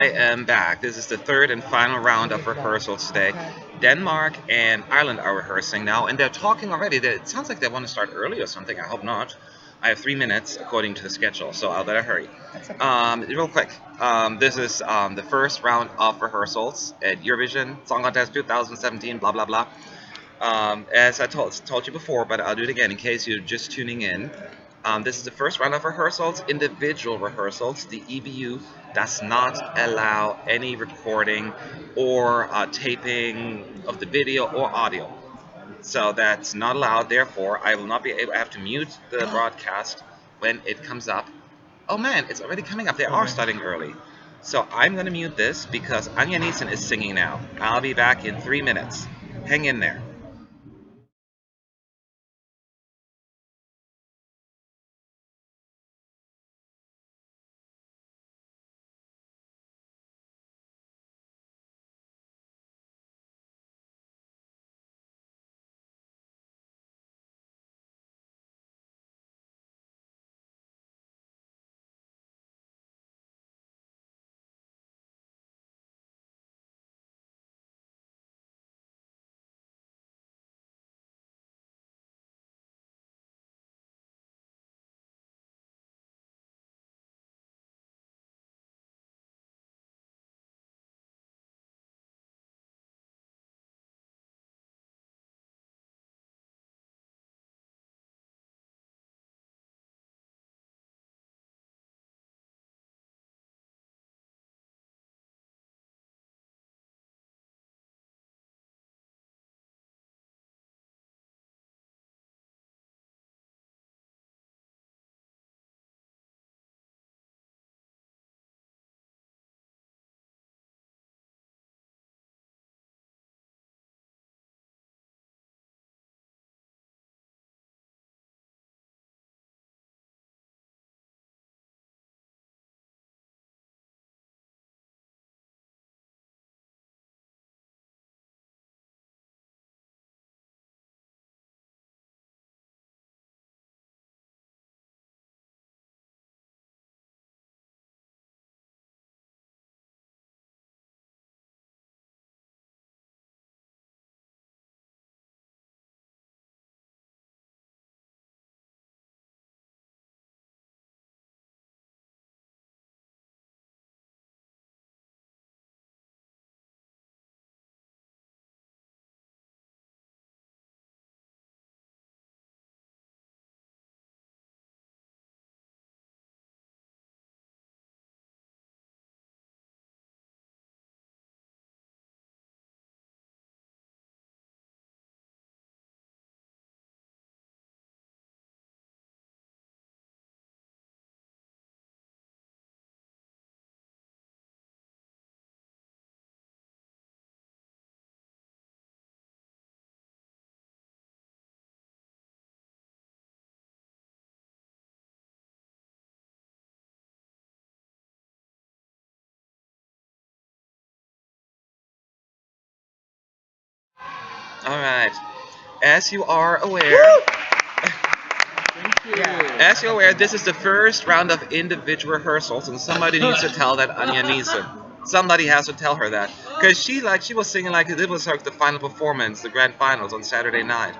I am back. This is the third and final round of rehearsals today. Denmark and Ireland are rehearsing now, and they're talking already. It sounds like they want to start early or something. I hope not. I have 3 minutes according to the schedule, so I'll better hurry. Real quick, this is the first round of rehearsals at Eurovision Song Contest 2017. Blah blah blah. As I told you before, but I'll do it again in case you're just tuning in. This is the first round of rehearsals, individual rehearsals. The EBU does not allow any recording or taping of the video or audio. So that's not allowed. Therefore, I will not be able. I have to mute the broadcast when it comes up. Oh man, it's already coming up. They are starting early. So I'm going to mute this because Anja Nielsen is singing now. I'll be back in 3 minutes. Hang in there. All right. As you are aware, as you're aware, this is the first round of individual rehearsals, and somebody needs to tell that Anja Nielsen. Somebody has to tell her that because she was singing like it was like the final performance, the grand finals on Saturday night.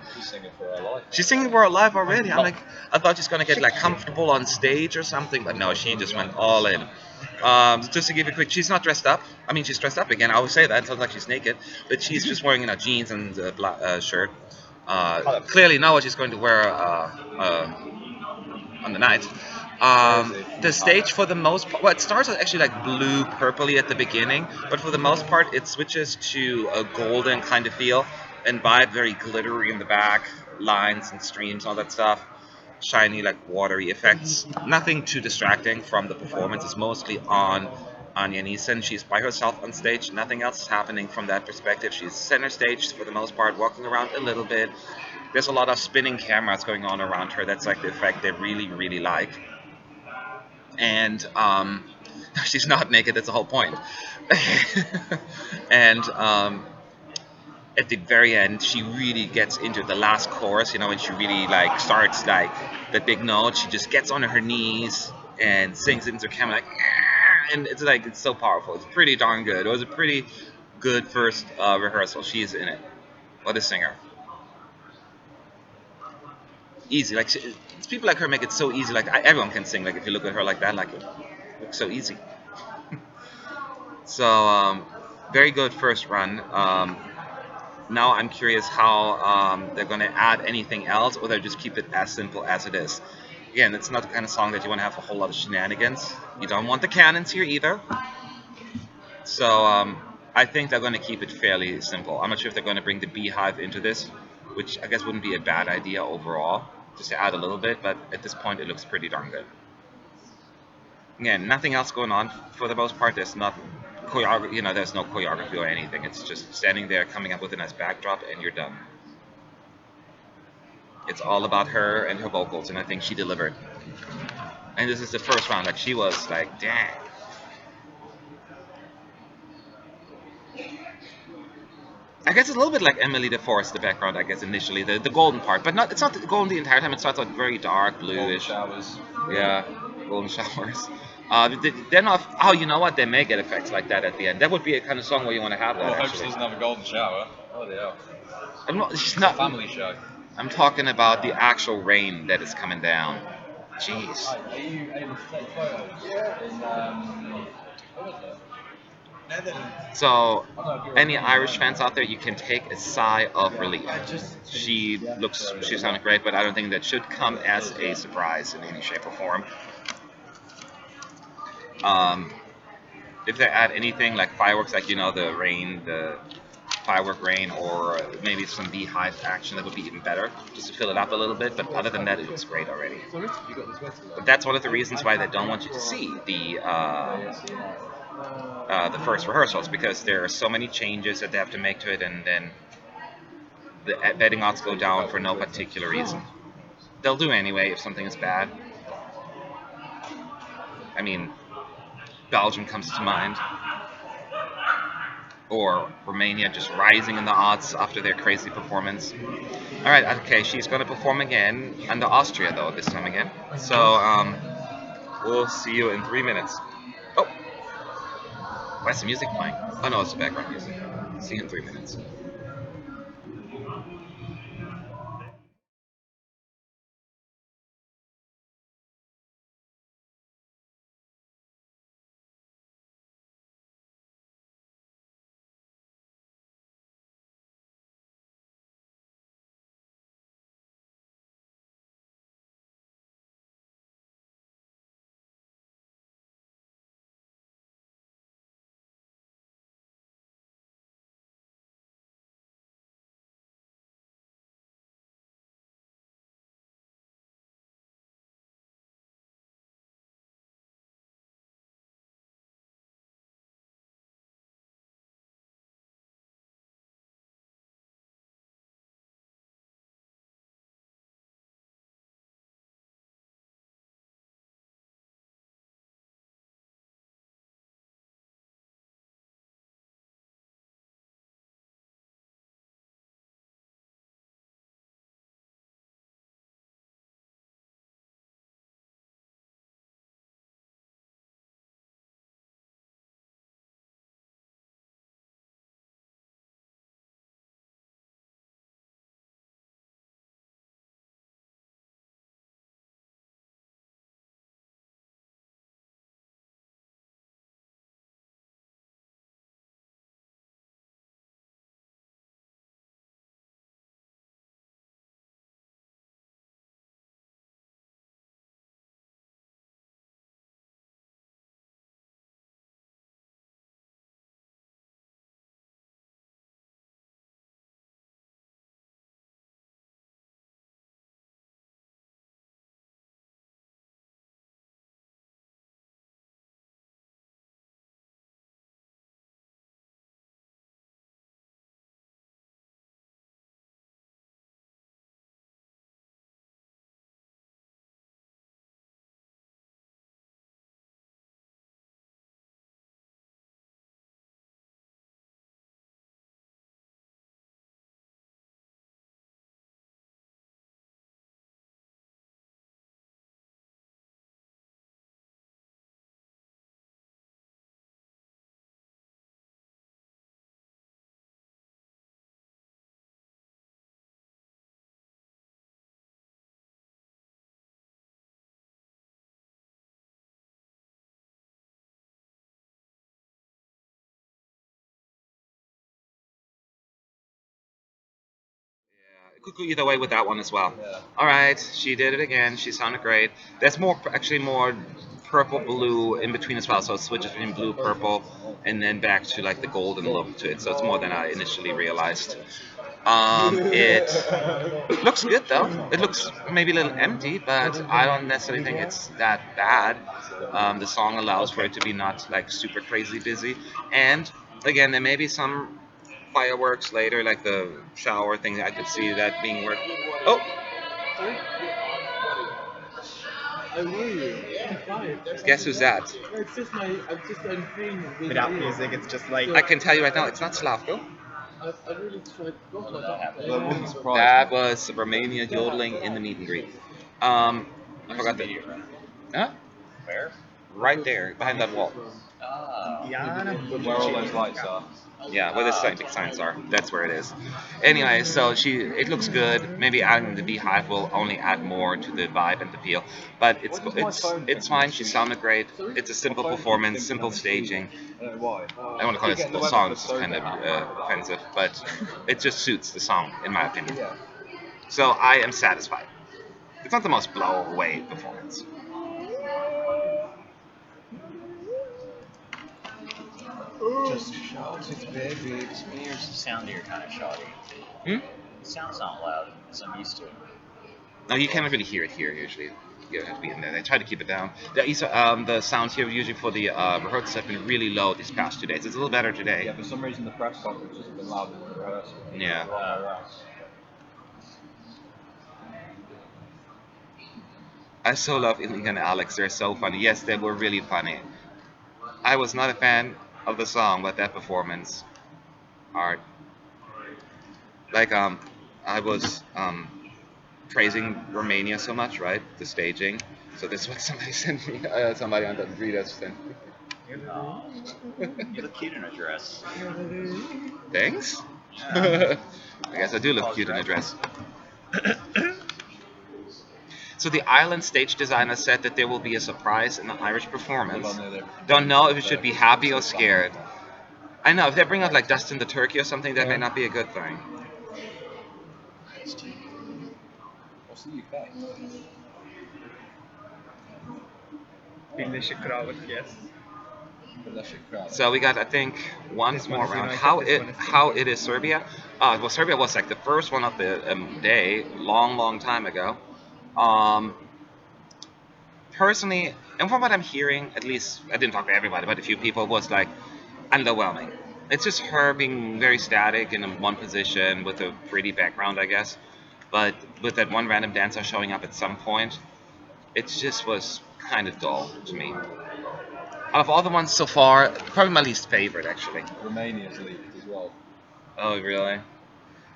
She's singing for her life already. I thought she's gonna get like comfortable on stage or something, but no, she just went all in. Just to give you a quick, she's not dressed up. I mean, she's dressed up again. I always say that. It sounds like she's naked, but she's just wearing jeans and a black shirt. Clearly not what she's going to wear on the night. The stage, for the most part, well, it starts with actually like blue purpley at the beginning, but for the most part, it switches to a golden kind of feel and vibe, very glittery in the back, lines and streams, all that stuff. Shiny, like watery effects. Nothing too distracting from the performance. It's mostly on Anja Nielsen. She's by herself on stage. Nothing else is happening from that perspective. She's center stage for the most part, walking around a little bit. There's a lot of spinning cameras going on around her. That's like the effect they really, really like. And she's not naked. That's the whole point. And at the very end, she really gets into the last chorus. When she really like starts like the big note, she just gets on her knees and sings into the camera like. and it's like it's so powerful. It's pretty darn good. It was a pretty good first rehearsal. She's in it. What a singer! Easy. Like it's people like her make it so easy. Like everyone can sing. Like if you look at her like that, like it looks so easy. So very good first run. Now I'm curious how they're going to add anything else, or they'll just keep it as simple as it is. Again, it's not the kind of song that you want to have a whole lot of shenanigans. You don't want the cannons here either. So I think they're going to keep it fairly simple. I'm not sure if they're going to bring the beehive into this, which I guess wouldn't be a bad idea overall, just to add a little bit. But at this point, it looks pretty darn good. Again, nothing else going on for the most part. There's not choreography, there's no choreography or anything. It's just standing there, coming up with a nice backdrop, and you're done. It's all about her and her vocals, and I think she delivered. And this is the first round. Like she was like, dang. I guess it's a little bit like Emily the Forest, the background. I guess initially the golden part, but not. It's not golden the entire time. It starts out very dark, bluish. Golden showers. Yeah, golden showers. They're not. Oh, you know what? They may get effects like that at the end. That would be a kind of song where you want to have that. Well, I hope she actually, doesn't have a golden shower. Oh, yeah. I'm not. She's It's a not. family show. I'm talking about the actual rain that is coming down. Jeez. Are you able to take photos? What was it? So, any Irish fans out there, you can take a sigh of relief. She sounded great, but I don't think that should come as a surprise in any shape or form. Um, if they add anything like fireworks, like the rain, the firework rain, or maybe some beehive action, that would be even better, just to fill it up a little bit. But other than that, it looks great already. But that's one of the reasons why they don't want you to see the first rehearsals, because there are so many changes that they have to make to it, and then the betting odds go down for no particular reason. They'll do anyway if something is bad. I mean, Belgium comes to mind, or Romania just rising in the odds after their crazy performance. All right, okay, she's going to perform again under Austria though, this time again. So we'll see you in 3 minutes. Oh, why's the music playing? Oh no, it's the background music. See you in 3 minutes. Could go either way with that one as well. Yeah. All right, she did it again. She sounded great. There's more, actually more purple blue in between as well. So it switches between blue, purple, and then back to like the golden look to it. So it's more than I initially realized. It looks good though. It looks maybe a little empty, but I don't necessarily think it's that bad. The song allows for it to be not like super crazy busy, and again, there may be some fireworks later, like the shower thing. I could see that being worked. Oh, I know you. I'm fine. guess who's that? It's just I've just done thing with Without music, it's just like I can tell you right now, it's not Slavko. I really tried to go for that. That wouldn't surprise That me. was Romania yodeling in the meet and greet. I forgot that. Huh? Where? Right there, behind that wall. Ah. Diana. Where all those lights are. Yeah, where the big signs are. That's where it is. Anyway, so it looks good. Maybe adding the beehive will only add more to the vibe and the feel. But it's fine. She sounded great. It's a simple performance, simple staging. I don't know why. I don't want to call it the song. It's kind of offensive, but it just suits the song, in my opinion. Yeah. So I am satisfied. It's not the most blow away performance. Just shout it, baby. Yours sound here kind of shoddy. Hmm? It sounds not loud, as I'm used to it. No, you can't really hear it here usually. You have to be in there. They try to keep it down. The sound here usually for the rehearsals have been really low these past 2 days. It's a little better today. Yeah, for some reason the press conference has been louder than the rehearsal. Yeah. I so love Ilika and Alex. They're so funny. Yes, they were really funny. I was not a fan of the song, but that performance, art. Like I was praising Romania so much, right? The staging. So this is what somebody sent me. Somebody on the reader sent me. Oh, you look cute in a dress. Thanks. Yeah. I guess I do look cute in a dress. So the island stage designer said that there will be a surprise in the Irish performance. Don't know if it should be happy or scared. I know if they bring out like Dustin the Turkey or something, that may not be a good thing. What's the UK? Birleşik Krallık, yes. So we got, I think, one This one more is round. United, How this it one is how it is Serbia? Well, Serbia was like the first one of the day, long time ago. Um, Personally, and from what I'm hearing, at least I didn't talk to everybody, but a few people, was like underwhelming. It's just her being very static in one position with a pretty background, I guess. But with that one random dancer showing up at some point, it just was kind of dull to me. Out of all the ones so far, probably my least favorite, actually. Romania's leaked as well. Oh, really?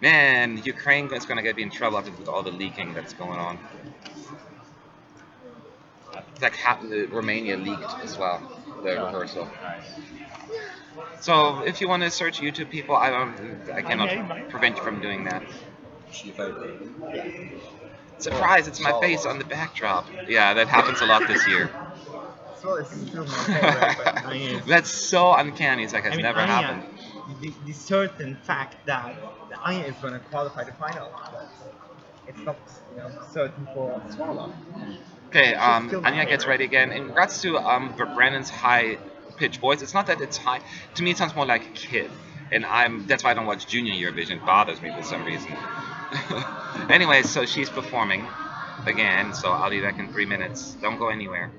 Man, Ukraine is going to get me in trouble with all the leaking that's going on. It's like Romania leaked as well, the rehearsal. Nice. So if you want to search YouTube people, I cannot prevent you from doing that. What's your favourite? Surprise, it's my face on the backdrop. Yeah, that happens a lot this year. Well, it's still my favorite, but Anya is, That's so uncanny. It's like it's never Anya, happened. the certain fact that Anya is going to qualify the final, but it's not, certain for Swallow. Okay, Still Anya my gets favorite. ready again. In regards to Brandon's high pitched voice, it's not that it's high. To me, it sounds more like a kid, and that's why I don't watch Junior Eurovision. It bothers me for some reason. Anyway, so she's performing again. So I'll be back in 3 minutes. Don't go anywhere.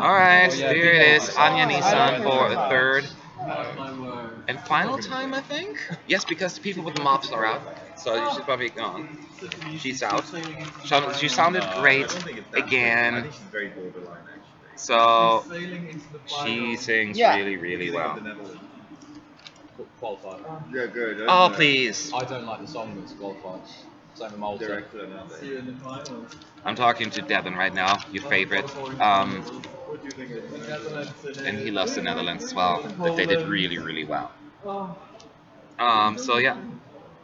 All right, Oh, yeah, there it is. Anya Nissan for a third My word. and final time, I think. Yes, because the people with the mops are out, so you should probably go on. She's out. She sounded great again. she's very borderline actually. So Sailing into the she final. sings Yeah. really, really well. Qualified. Yeah, good. Oh, please. I don't like the song that's qualified. Same with Malta. They're excellent, aren't See they? you in the final. I'm talking to Devin right now, your favorite. What do you think of The it? Netherlands And he loves the Netherlands as well. But they did really, really well. Oh, So yeah,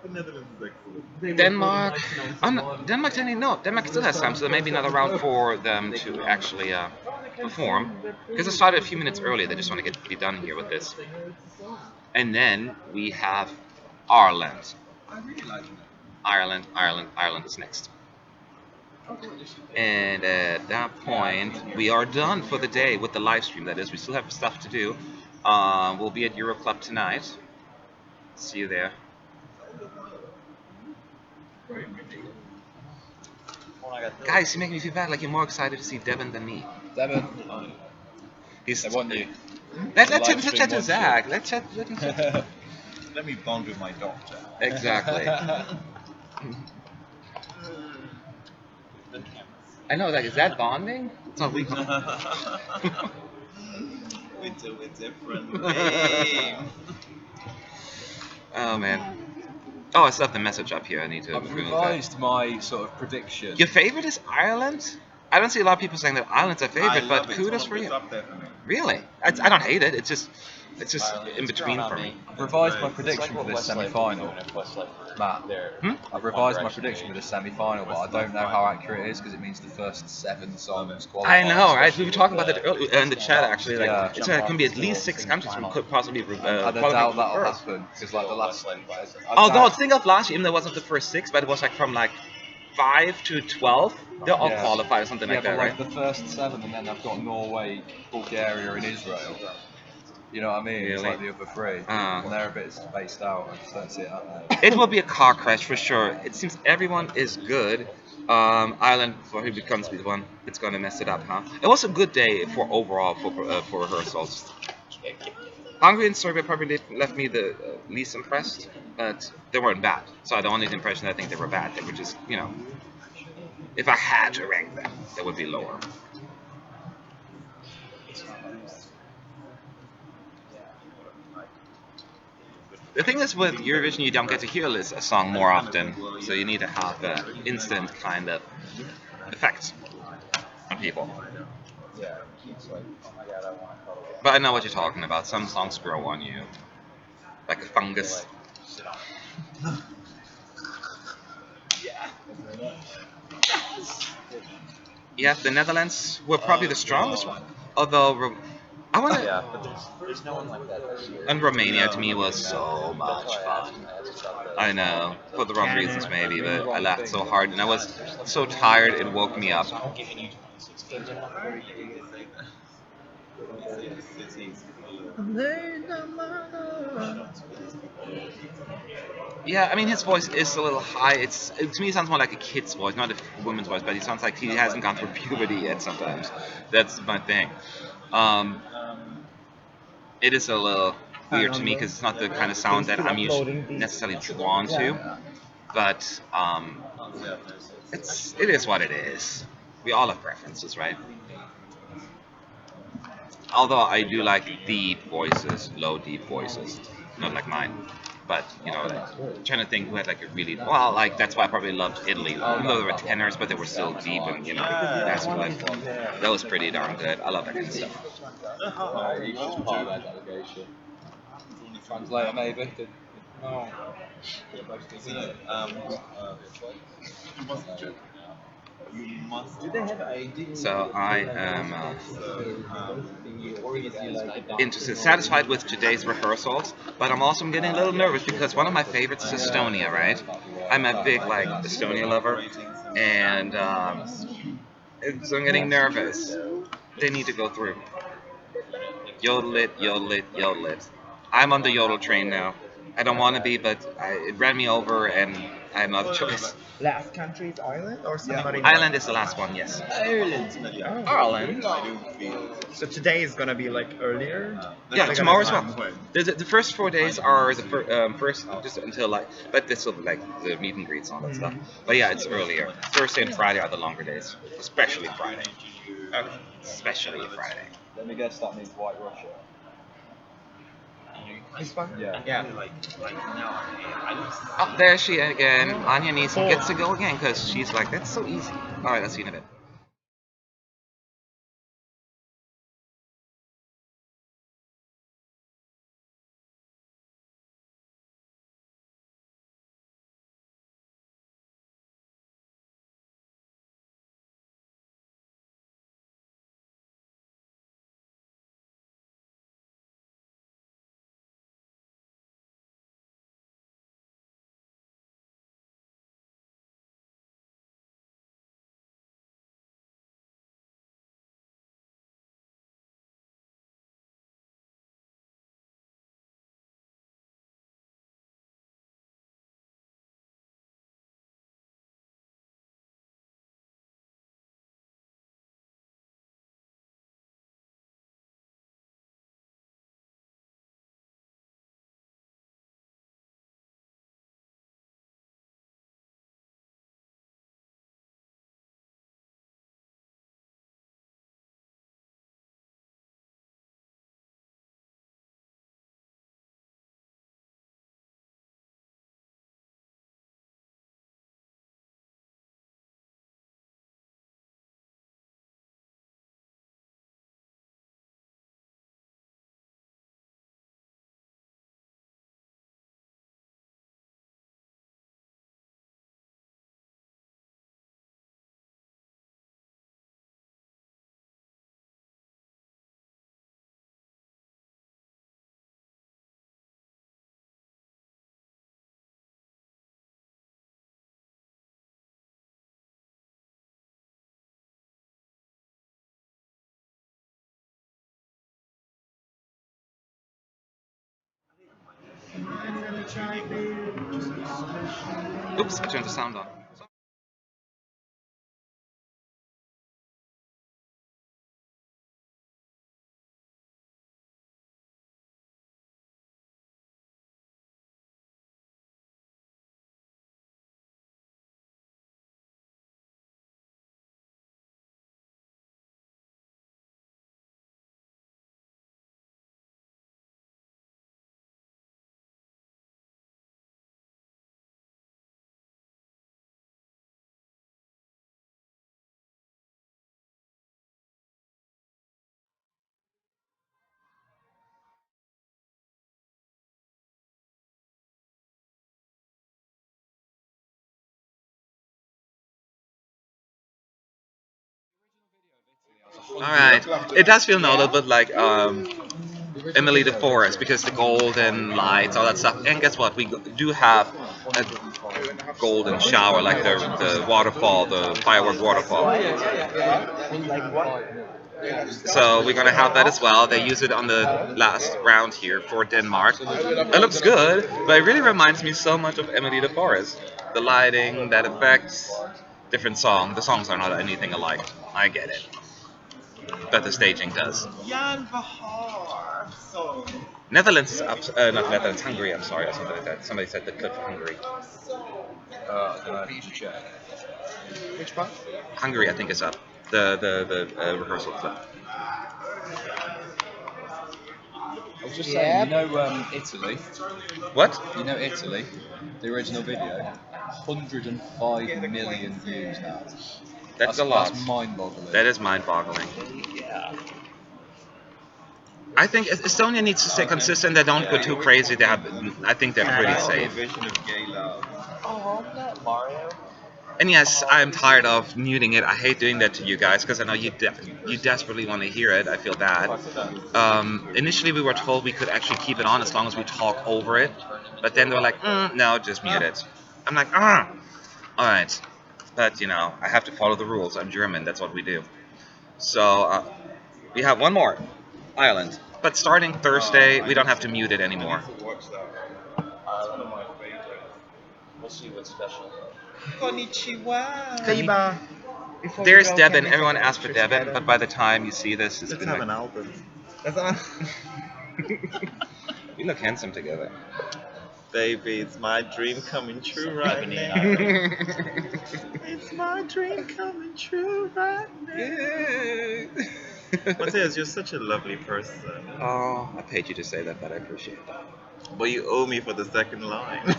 The Netherlands is excellent. they were Denmark. good in I'm 1991. not, Denmark technically no. Denmark still has time, so there may be another round for them to actually perform. Because it started a few minutes earlier. They just want to be done here with this. And then we have Ireland. I really like it. Ireland is next. And at that point, we are done for the day with the live stream. That is, we still have stuff to do. We'll be at Euro Club tonight. See you there. Guys, you make me feel bad. Like you're more excited to see Devin than me. Devin, He's. they want you. Let The live him stream chat to wants Zach. Let him chat. Let me bond with my doctor. Exactly. I know. Like, is that bonding? It's not weak. We're different. Babe. Oh man. Oh, I still have the message up here. I need to I've improve that. revised my sort of prediction. Your favorite is Ireland? I don't see a lot of people saying that Ireland's their favorite, I but love it. kudos It's for you. up there for me. Really? I don't hate it. It's just in between for me. I've revised my prediction for this semi-final. Matt, I've revised my prediction for this semi-final, but I don't know how accurate it is because it means the first 7 songs qualify. I know, right? We were talking about that earlier in the chat actually. Like, Yeah. it's going to be at least 6 countries who could possibly And I qualify doubt for that'll first. happen because like the last. Oh no! Think of last year. Even though it wasn't the first 6, but it was like from like 5 to 12. They're all Yeah. qualified or something Yeah, like but that, like right? the first 7, and then I've got Norway, Bulgaria, and Israel. You know what I mean? It's Really? like the other 3, Ah. and they're a bit spaced out. I just don't see it happening. It will be a car crash for sure. It seems everyone is good. Ireland, for who becomes the one, it's going to mess it up, huh? It was a good day for overall for rehearsals. Hungary and Serbia probably left me the least impressed, but they weren't bad. So I don't need the impression that I think they were bad. They were just, if I had to rank them, they would be lower. The thing is with Eurovision, you don't get to hear a song more often, so you need to have an instant kind of effect on people. But I know what you're talking about. Some songs grow on you, like a fungus. Yeah, the Netherlands were probably the strongest one. Although I want to. There's no one like that this year. And Romania to me was so much fun. I know, for the wrong reasons maybe, but I laughed so hard and I was so tired it woke me up. Yeah, I mean his voice is a little high. To me it sounds more like a kid's voice, not a woman's voice, but he sounds like he hasn't gone through puberty yet. Sometimes that's my thing. It is a little weird to me because it's not the kind of sound that I'm usually necessarily drawn to. But it is what it is. We all have preferences, right? Although I do like deep voices, low deep voices, not like mine. But trying to think who had like a really that's why I probably loved Italy. Even though they were tenors, but they were still deep and that's like that was pretty darn good. I love that kind of stuff. Translator maybe. No. You must. So I am interested, satisfied with today's rehearsals, but I'm also getting a little nervous because one of my favorites is Estonia, right? I'm a big Estonia lover, and so I'm getting nervous. They need to go through. Yodel it, yodel it, yodel it. I'm on the yodel train now. I don't want to be, but it ran me over, and I have no other choice. Last country is Ireland or somebody? Ireland is the last one, yes. Ireland. So today is gonna be like earlier. Yeah, Like tomorrow as at well. The first 4 days are the first just until like, but this will be like the meet and greets and all that stuff. But yeah, it's earlier. Thursday and Friday are the longer days, especially Friday. Especially Friday. Let me guess, that means White Russia. This one? Yeah. Yeah. Oh, there she again. Anya Neeson gets to go again because she's like, that's so easy. All right, let's see in a bit. Oops, I turned the sound on. All right, it does feel now a little bit like Emily the Forest because the golden lights, all that stuff. And guess what? We do have a golden shower, like the waterfall, the firework waterfall. So we're gonna have that as well. They use it on the last round here for Denmark. It looks good, but it really reminds me so much of Emily the Forest. The lighting, that effect, different song. The songs are not anything alike. I get it, but the staging does. Netherlands is up, not Netherlands, Hungary. I'm sorry, or something like that. Somebody said the clip for Hungary. I don't know, did you check? Which one? Hungary, I think, is up. The rehearsal clip. I was just saying, you know Italy? What? You know Italy? The original video? 105 million views now. That's a lot. That's mind-boggling. That is mind-boggling. I think Estonia needs to stay consistent. They don't go too crazy. I think they're pretty safe. And yes, I'm tired of muting it. I hate doing that to you guys because I know you desperately want to hear it. I feel bad. Initially, we were told we could actually keep it on as long as we talk over it, but then they were like, no, just mute it. I'm like, all right. But you know, I have to follow the rules. I'm German. That's what we do. So we have one more, Ireland. But starting Thursday, we don't have to mute it anymore. We'll see what's special. Konnichiwa. Kaiba. Before we There's go, Devin. can we take Everyone a asked for picture Devin, together? but by the time you see this, it's Let's been have like, an album. That's all. we look handsome together. Baby, it's my dream coming true right Ebony and now. Ivory. It's my dream coming true right now. Matthias, you're such a lovely person. Oh, I paid you to say that, but I appreciate that. But you owe me for the second line.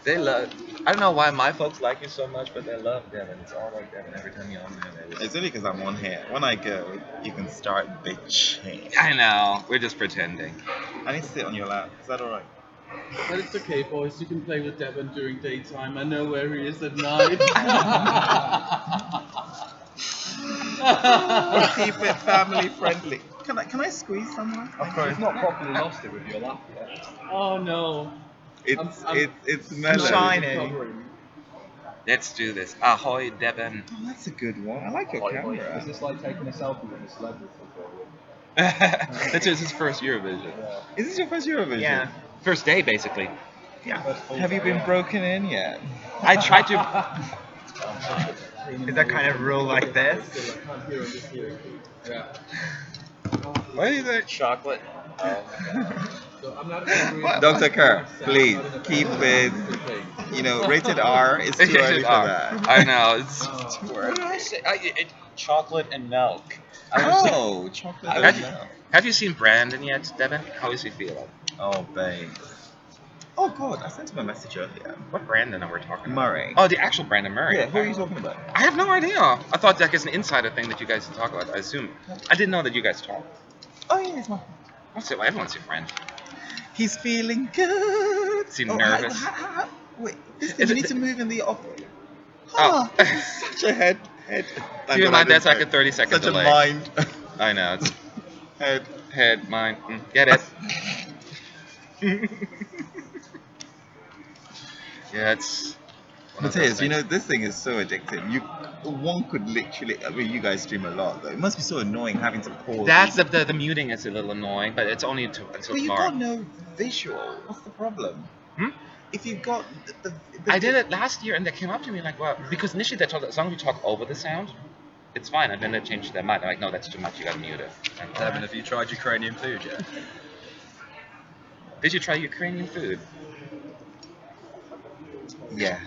They love. I don't know why my folks like you so much, but they love Devin. It's all like Devin every time you're on there. It's only because I'm on here. When I go, you can start bitching. I know. We're just pretending. I need to sit on your lap. Is that alright? But it's okay, boys. You can play with Devon during daytime. I know where he is at night. Keep it family friendly. Can I squeeze someone? Of course. You've not properly lost it with your lap yet. Oh no. It's I'm mellow. shining. recovering. Let's do this. Ahoy, Devin. Oh, that's a good one. I like your camera. Is this like taking a selfie with a celebrity? That's his first Eurovision. Is this your first Eurovision? Yeah. First day, basically. Yeah. Have you been broken in yet? I tried to. Is that kind of rule like this? What is it? Chocolate. So I'm not angry. Dr. Kerr, please keep it. Rated R is too early for that. I know. It's What did I say? Chocolate and milk. Oh, chocolate Have and you, milk. have you seen Brandon yet, Devin? How is he feeling? Oh, babe. Oh, God, I sent him a message earlier. What Brandon are we talking about? Murray. Oh, the actual Brandon Murray. Yeah, who are you talking about? I have no idea. I thought that was an insider thing that you guys talk about. I assume. I didn't know that you guys talk. Oh, yeah, it's my. What's it? Everyone's your friend. He's feeling good. Is he nervous? Wait, this Is you it- need to move in the off. Oh. Such a head. Keep in mind that's like a 30-second Such delay. a mind. I know. It's head. mind. Get it? Yeah, it's. one of those Matthias, things. this thing is so addictive. One could literally. I mean, you guys stream a lot, though. It must be so annoying having to pause. That's the muting is a little annoying, but it's only until But you've tomorrow. got no visual. What's the problem? Hmm? If you've got the I did it last year, and they came up to me like, "Well," because initially they told as long as you talk over the sound, it's fine. And then they changed their mind. They're like, "No, that's too much. You gotta mute it." And, Devin, have you tried Ukrainian food yet? did you try Ukrainian food? Yes.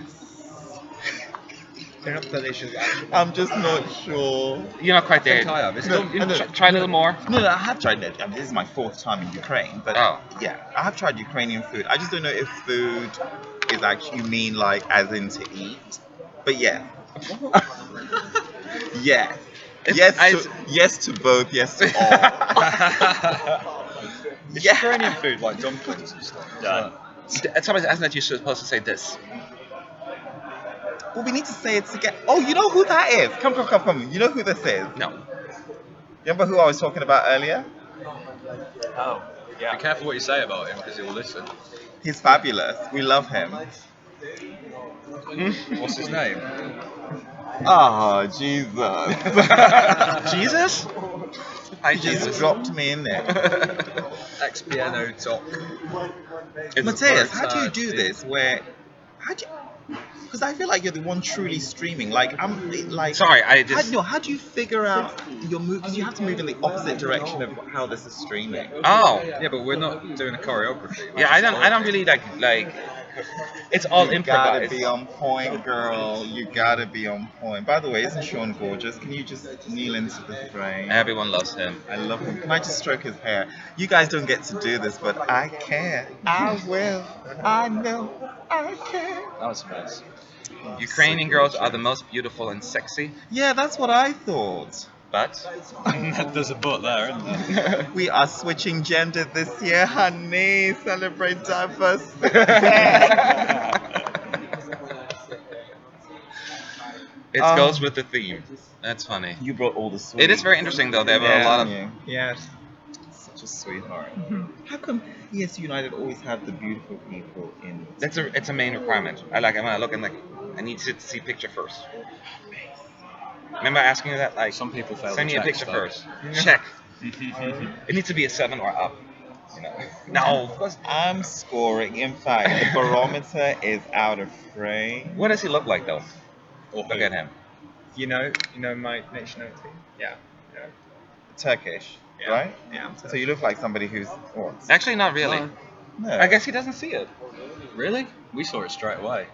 They're not delicious, actually. I'm just not sure. You're not quite I there. think I have. It's No, done. I know. Try a little more. No, I have tried it. I mean, this is my 4th time in Ukraine, but Oh. yeah, I have tried Ukrainian food. I just don't know if food is actually mean like as in to eat, but yeah. Yeah. Yes to both. Yes to all. It's Yeah. Ukrainian food, like dumplings and stuff. Done. Somebody's asking that you're supposed to say this. Well, we need to say it together. Oh, you know who that is? Come. You know who this is? No. Remember who I was talking about earlier? Oh, Be yeah. careful what you say about him because he'll listen. He's fabulous. We love him. What's his name? Oh, Jesus. Jesus? Hi, He just Jesus. dropped me in there. Ex piano talk. Matthias, how do you do this? Because I feel like you're the one truly streaming. Like Sorry, I just. How do you figure out your move? Because you have to move in the opposite direction of how this is streaming. Oh. Yeah, but we're not doing a choreography. Yeah, I don't really like. It's all You gotta improvised. be on point, girl. You gotta be on point. By the way, isn't Sean gorgeous? Can you just kneel into the frame? Everyone loves him. I love him. Can I just stroke his hair? You guys don't get to do this, but I can. I will. I know. I can. That was a mess. Ukrainian girls are the most beautiful and sexy, Yeah, that's what I thought. but There's a butt there, isn't there? We are switching gender this year, honey. Celebrate diversity. it Um, goes with the theme. That's funny. You brought all the sweet. It is very interesting though. There were a lot of. Yes. Such a sweetheart. How come ESC United always have the beautiful people in? It's a main requirement. I like it when I look and like I need to see picture first. Remember asking you that? Like, Some people fail send the me a checks, picture though. first. Check. It needs to be a 7 or up. You know. No, of course. I'm scoring. In fact, the barometer is out of frame. What does he look like though? Or Look who? at him. You know my national team. Yeah. Yeah. Turkish, Yeah. right? Yeah. So you look like somebody who's what? Actually, not really. No. No. I guess he doesn't see it. Really? We saw it straight away.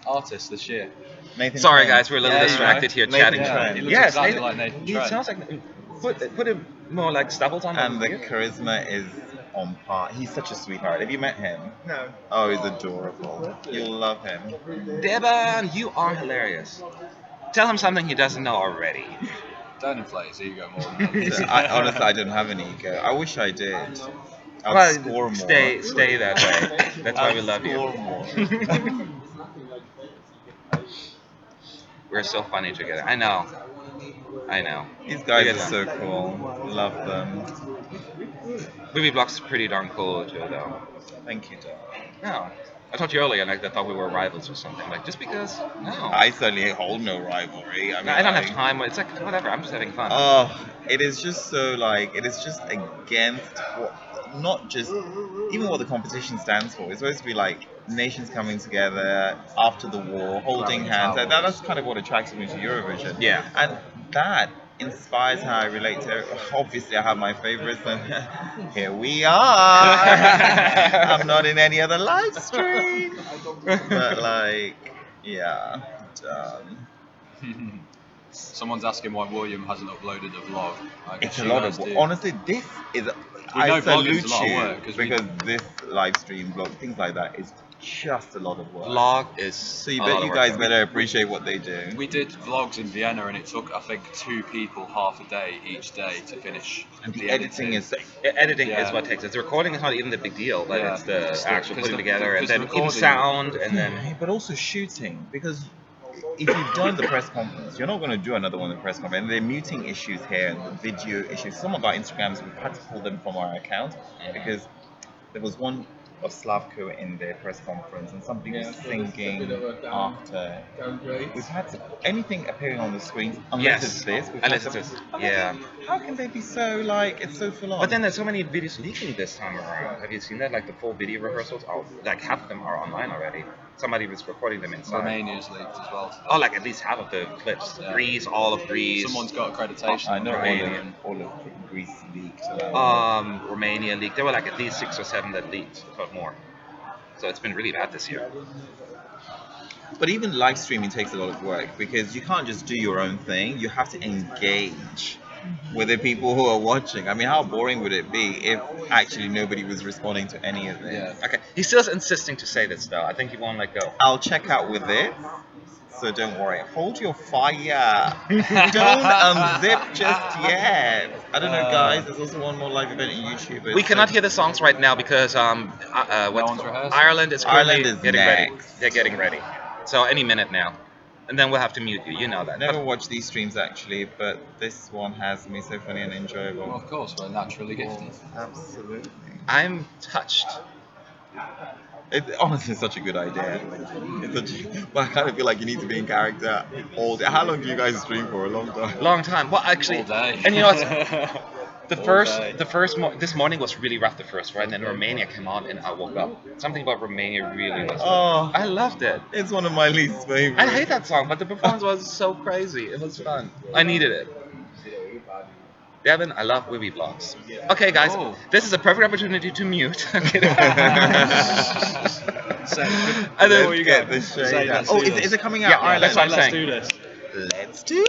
Artist this year. Nathan Sorry, Trent. guys, we're a little Yeah, you distracted know. here Nathan chatting. Trent. He looks Yes, exactly Nathan, like Nathan he Trent. sounds like. Put him more like Stapleton on And the here. charisma is on par. He's such a sweetheart. Have you met him? No. Oh, he's adorable. You'll love him. Devon, you are hilarious. Tell him something he doesn't know already. Don't inflate his ego more than that. So honestly, I don't have an ego. I wish I did. I'd Well, score more. stay that way. That's why we love you. Score more. We're so funny together. I know. These guys We are get so cool. Love them. Movie Block's pretty darn cool too, though. Thank you, darling. No, I told you earlier, like I thought we were rivals or something. Like just because, no. I certainly hold no rivalry. I mean, No, I don't have like, time. It's like whatever. I'm just having fun. oh, it is just so like it is just against what, not just even what the competition stands for. It's supposed to be like nations coming together after the war, holding hands. That's kind of what attracted me to Eurovision. Yeah. And that inspires how I relate to. Obviously, I have my favorites, and here we are. I'm not in any other live stream, but like, yeah. Someone's asking why William hasn't uploaded a vlog. I guess It's a you lot guys of do. honestly. This is We I know salute vlogging's a lot of you work, 'cause we- because this live stream, vlog, things like that is just a lot of work. Vlog is. So you a lot of you work guys for me. better appreciate what they do. We did vlogs in Vienna, and it took I think 2 people half a day each day to finish. And the editing is Editing is Yeah. what takes it. The recording is not even the big deal, but Yeah. it's the It's the- actual 'cause putting the- together and 'cause the then in recording- sound and then. but also shooting because if you've done the press conference, you're not going to do another one in the press conference. And there are muting issues here and the video issues. Some of our Instagrams we've had to pull them from our account because there was one of Slavko in their press conference and somebody was singing after. We've had to anything appearing on the screen unless Yes. it's this. We've Unless had to, it's this, I'm yeah. thinking, how can they be so like it's so full on? But then there's so many videos leaking this time around. Have you seen that? Like the full video rehearsals, like half of them are online already. Somebody was recording them inside. Romania's leaked as well. Oh, like at least half of the clips. Yeah. Greece, all of Greece. Someone's got accreditation. I know Romanian. all of Greece leaked. Romania leaked. There were like at least 6 or 7 that leaked, if not more. So it's been really bad this year. But even live streaming takes a lot of work because you can't just do your own thing. You have to engage with the people who are watching. I mean, how boring would it be if actually nobody was responding to any of this? Yeah. Okay, he's still insisting to say this though. I think he won't let go. I'll check out with it. So don't worry. Hold your fire. Don't unzip just yet. I don't know, guys. There's also one more live event on YouTube. We cannot hear the songs right now because one's rehearsing? Ireland is currently Ireland is getting ready. next. They're getting ready. So any minute now, and then we'll have to mute you. You know I that. never watched these streams actually, but this one has me so funny and Well, enjoyable. of course, we're naturally gifted. Absolutely. I'm touched. It's honestly such a good idea. But I kind of feel like you need to be in character all day. How long do you guys stream for? A long time. Long time. Well, actually, All day. and you know what? All day. This morning was really rough. The first, right? And then Romania came on, and I woke up. Something about Romania really was. Oh, I loved it. it's one of my least favorites. I hate that song, but the performance was so crazy. It was fun. I needed it. Devin, I love Wibby vlogs. Okay, guys, Oh. this is a perfect opportunity to mute. I'm kidding. So, And then- before you Get go, the shade say out. let's Oh, do is this. it coming out? Yeah, Ireland? that's what I'm Let's saying. do this. Let's do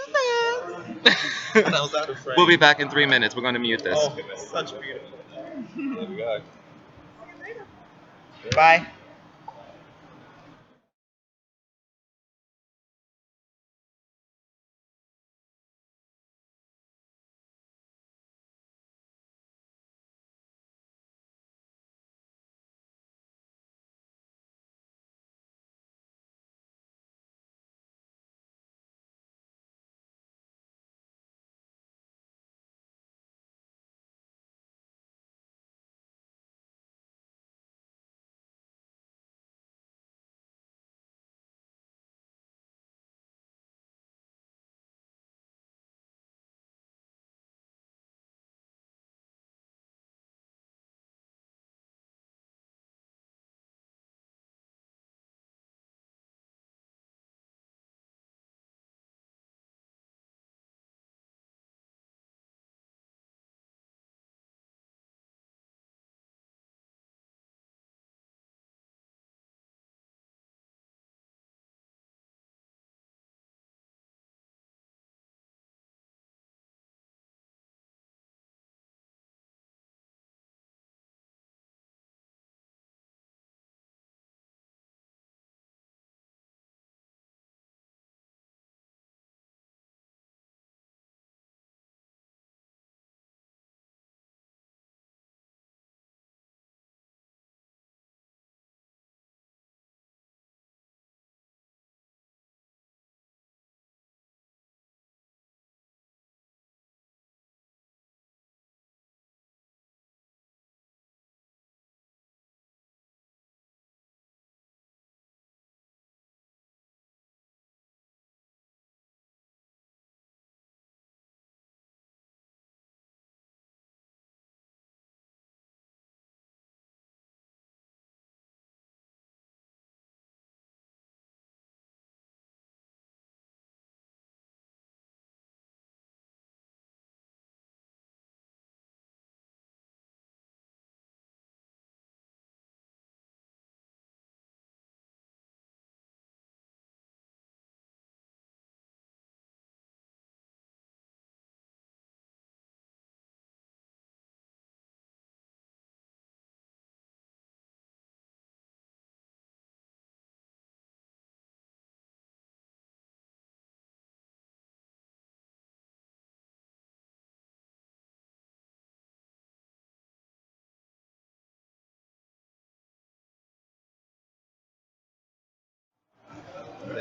this. And I was out of frame. We'll be back in 3 minutes. We're going to mute this. Oh, such beautiful. There we go. Bye.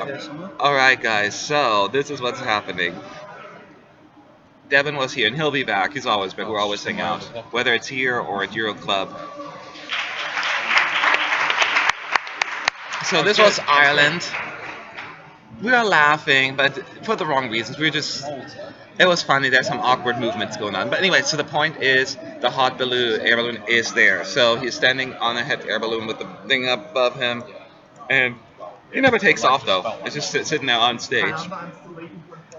Alright, guys, so this is what's happening. Devin was here, and he'll be back. He's always back. We're always hanging out, whether it's here or at Euro Club. So this was Ireland. We were laughing, but for the wrong reasons. It was funny. There's some awkward movements going on. But anyway, so the point is the hot balloon, air balloon is there. So he's standing on a hot air balloon with the thing above him, and he never takes off though. It's just sitting there on stage.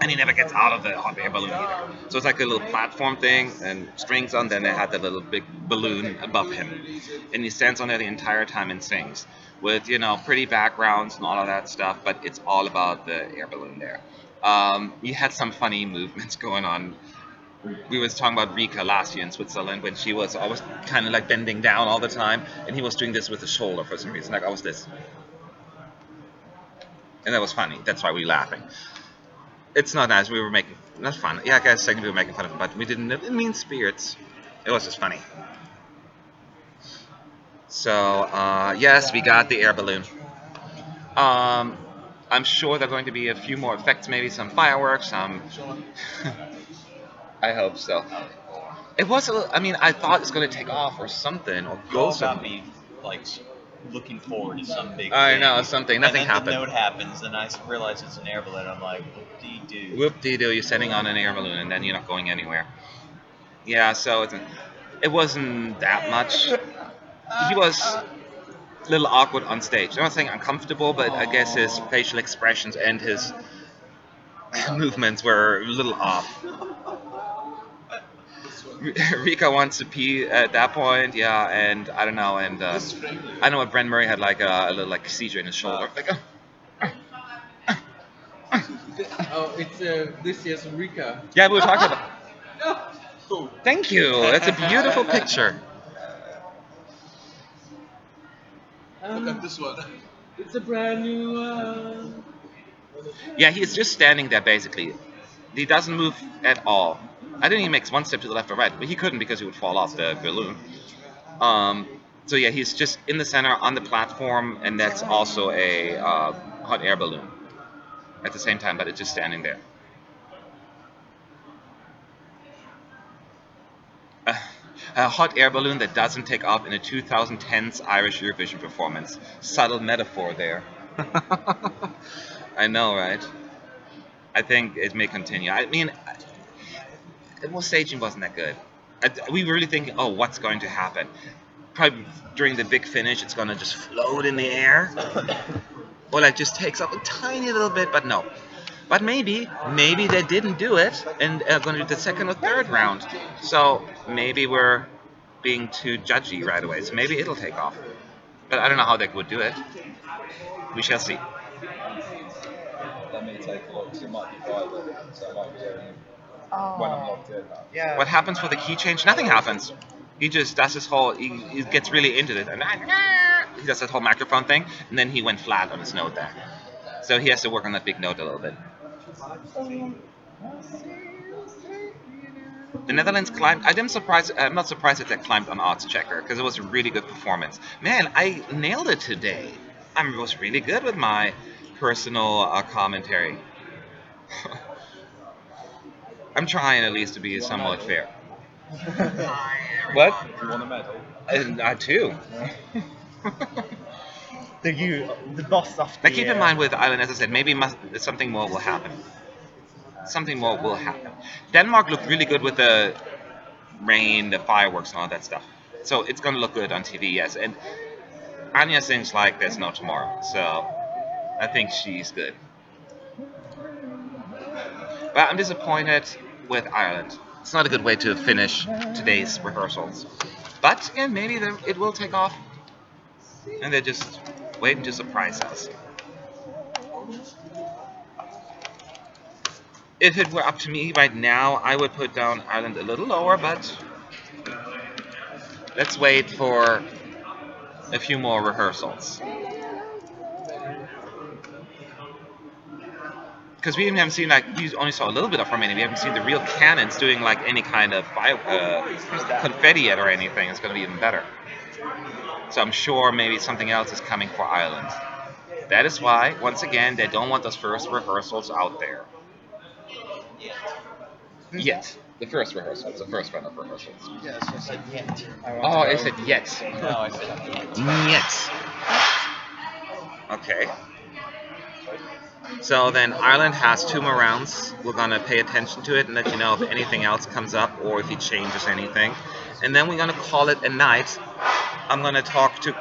And he never gets out of the hot air balloon either. So it's like a little platform thing and strings on, then they had that little big balloon above him. And he stands on there the entire time and sings with, pretty backgrounds and all of that stuff, but it's all about the air balloon there. He had some funny movements going on. We was talking about Rika last year in Switzerland when she was always kind of like bending down all the time, and he was doing this with his shoulder for some reason. Like I was this. And that was funny. That's why we were laughing. It's not nice. We were making not fun. Yeah, I guess technically we were making fun of him, but we didn't in mean spirits. It was just funny. So yes, we got the air balloon. I'm sure there are going to be a few more effects, maybe some fireworks. I hope so. It was. I thought it was going to take off or something or go something. Me like looking forward to some big. I thing. know something. Nothing and then happened. The note happens, and I realize it's an air balloon. I'm like, whoop-dee-doo. Whoop-dee-doo, you're sitting on an air balloon and then you're not going anywhere. Yeah, so it wasn't that much. He was a little awkward on stage. I'm not saying uncomfortable, but I guess his facial expressions and his movements were a little off. Rika wants to pee at that point, yeah, and I don't know, and I know Brent Murray had like a little like seizure in his shoulder. Like, Oh, it's this year's Rika. yeah, we were talking about. Thank you. That's a beautiful picture. Look at this one. It's a brand new one. Yeah, he's just standing there basically. He doesn't move at all. I think he makes one step to the left or right, but he couldn't because he would fall off the balloon. So yeah, he's just in the center on the platform, and that's also a hot air balloon at the same time, but it's just standing there. A hot air balloon that doesn't take off in a 2010's Irish Eurovision performance. Subtle metaphor there. I know, right? I think it may continue. I mean, the staging wasn't that good. We were really thinking, oh, what's going to happen? Probably during the big finish, it's going to just float in the air. Or like just takes up a tiny little bit, but no. But maybe they didn't do it and are going to do the second or third round. So maybe we're being too judgy right away. So maybe it'll take off. But I don't know how they would do it. We shall see. Let me take a look. It might be private, so I might be hearing when I'm logged in. Yeah. What happens for the key change? Nothing happens. He just does his whole. He gets really into it, and he does that whole microphone thing, and then he went flat on his note there. So he has to work on that big note a little bit. The Netherlands climbed. I'm not surprised that they climbed on Odds Checker because it was a really good performance. Man, I nailed it today. I was really good with my personal commentary. I'm trying at least to be somewhat fair. What? You want a medal? I too. The boss of the. Now keep in mind with Ireland, as I said, maybe something more will happen. Something more will happen. Denmark looked really good with the rain, the fireworks, and all that stuff. So it's going to look good on TV, yes. And Anya sings like there's no tomorrow. So I think she's good. But I'm disappointed with Ireland. It's not a good way to finish today's rehearsals. But yeah, maybe it will take off. And they're just waiting to surprise us. If it were up to me right now, I would put down Ireland a little lower, but let's wait for a few more rehearsals. Because we even haven't seen, we only saw a little bit of Romania. We haven't seen the real cannons doing any kind of confetti yet or anything. It's going to be even better. So I'm sure maybe something else is coming for Ireland That is why, once again, they don't want those first rehearsals out there. Yet. The first rehearsals, the first round of rehearsals. Yeah, so I said yet. Oh, I said yet. No, I said yet. Yet. Okay. So then Ireland has 2 more rounds. We're gonna pay attention to it and let you know if anything else comes up or if he changes anything. And then we're gonna call it a night. I'm gonna talk to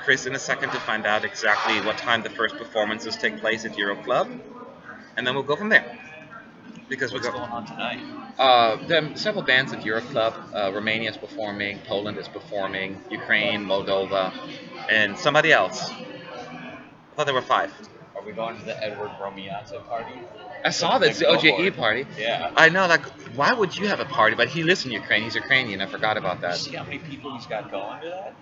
Chris in a second to find out exactly what time the first performances take place at Euro Club, and then we'll go from there. Because What's going on tonight? there are several bands at Euro Club. Romania is performing, Poland is performing, Ukraine, Moldova, and somebody else. I thought there were 5. Are we going to the Edward Romiata party? I saw that it's the OJE party. Yeah. I know, like, why would you have a party? But he lives in Ukraine. He's Ukrainian. I forgot about You that. see how many people he's got going to that?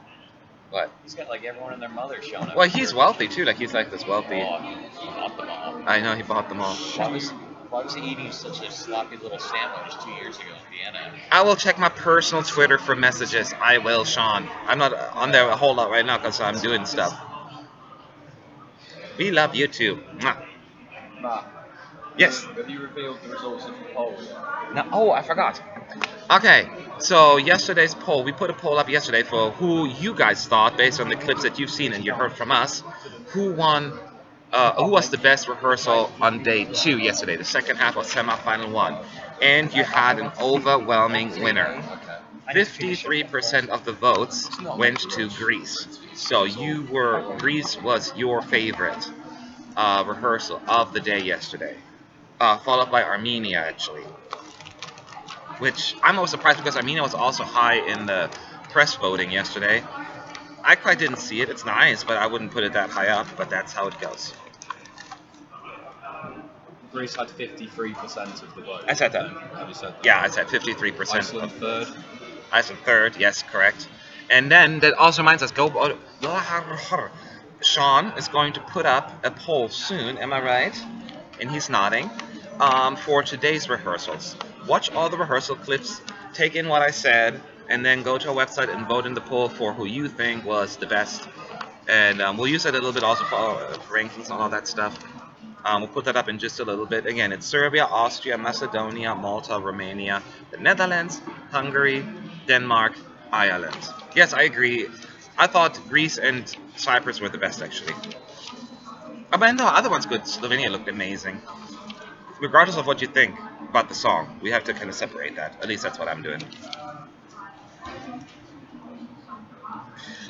What? He's got like everyone and their mother showing up. Well, he's wealthy too. Like, he's like this wealthy. Oh, he bought them all. I know, he bought them all. Why was he eating such a sloppy little sandwich 2 years ago in Vienna? I will check my personal Twitter for messages. I will, Sean. I'm not on there a whole lot right now because I'm doing stuff. We love you too. Mwah. Matt, Yes. have you revealed the results of the poll yet? No, oh, I forgot. Okay, so yesterday's poll, we put a poll up yesterday for who you guys thought, based on the clips that you've seen and you heard from us, who was the best rehearsal on day 2 yesterday, the second half of semifinal 1. And you had an overwhelming winner. 53% of the votes went to Greece. So Greece was your favorite rehearsal of the day yesterday. Followed by Armenia, actually. Which I'm always surprised because Armenia was also high in the press voting yesterday. I quite didn't see it. It's nice, but I wouldn't put it that high up. But that's how it goes. Greece had 53% of the vote. I said that. Have you said that? Yeah, I said 53%. Iceland third. Iceland third. Yes, correct. And then that also reminds us, Sean is going to put up a poll soon. Am I right? And he's nodding. For today's rehearsals. Watch all the rehearsal clips, take in what I said, and then go to our website and vote in the poll for who you think was the best. And we'll use it a little bit also for rankings and all that stuff. We'll put that up in just a little bit. Again, it's Serbia, Austria, Macedonia, Malta, Romania, the Netherlands, Hungary, Denmark, Ireland. Yes, I agree. I thought Greece and Cyprus were the best, actually. But the other one's good. Slovenia looked amazing. Regardless of what you think about the song, we have to kind of separate that. At least that's what I'm doing.